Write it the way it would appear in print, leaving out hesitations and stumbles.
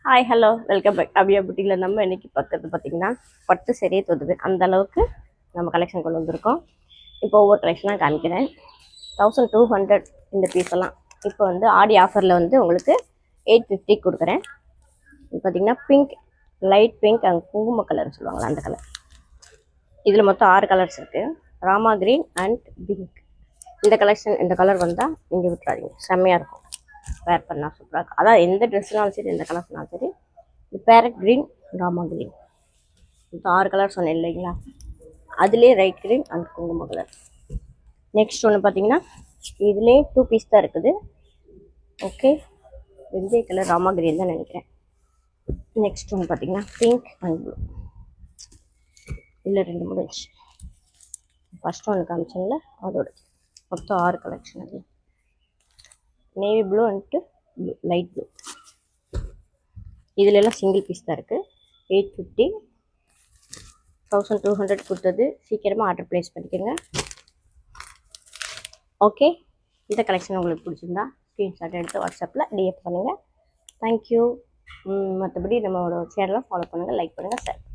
Hi hello welcome back அபியா புட்டியில் நம்ம இன்னைக்கு பக்கத்து பார்த்தீங்கன்னா பட்டு சரியே தொடுது அந்த அளவுக்கு நம்ம கலெக்ஷன் கொண்டு வந்திருக்கோம். இப்போ ஒவ்வொரு கலெக்ஷனாக காமிக்கிறேன். 1200 இந்த பீஸ் எல்லாம் இப்போ வந்து ஆடி ஆஃபரில் வந்து உங்களுக்கு 850 கொடுக்குறேன். இது பார்த்தீங்கன்னா பிங்க், லைட் பிங்க் அண்ட் குங்கும கலர் சொல்லுவாங்களா அந்த கலர். இதில் மொத்தம் 6 கலர்ஸ் இருக்குது. Rama green and pink. இந்த கலெக்ஷன் இந்த கலர் வந்தால் நீங்கள் விட்டுறாதீங்க, செம்மையாக இருக்கும். வேர் பண்ணால் சூப்பராக இருக்கும். அதான் எந்த ட்ரெஸ்னாலும் சரி எந்த கலர்ஸ்னாலும் சரி. இது பேரட் க்ரீன், ராமா க்ரீன், இப்போ 6 கலர் சொன்னேன் இல்லைங்களா, அதுலேயே ரைட் க்ரீன் அண்ட் குங்கும கலர். நெக்ஸ்ட் ஒன்று பார்த்தீங்கன்னா இதுலேயே 2 பீஸ் தான் இருக்குது. ஓகே, வெந்தய கலர் ராமா க்ரீன் தான் நினைக்கிறேன். நெக்ஸ்ட் ஒன்று பார்த்தீங்கன்னா பிங்க் அண்ட் ப்ளூ. இல்லை 2 முடிஞ்சு. ஃபஸ்ட் ஒன்று காமிச்சோம்ல அதோட மொத்தம் 6 கலெக்ஷன். அது navy blue and blue, light blue. இதில் எல்லாம் சிங்கிள் பீஸ் தான் இருக்குது. 850, 1200 கொடுத்தது. சீக்கிரமாக ஆர்டர் ப்ளேஸ் பண்ணிக்கோங்க. ஓகே, இந்த கலெக்ஷன் உங்களுக்கு பிடிச்சிருந்தா ஸ்க்ரீன்ஷாட் எடுத்து வாட்ஸ்அப்பில் டிஎஃப் பண்ணுங்கள். தேங்க்யூ. மற்றபடி நம்மளோட சேனலை ஃபாலோ பண்ணுங்கள், லைக் பண்ணுங்கள், ஷேர் பண்ணுங்கள்.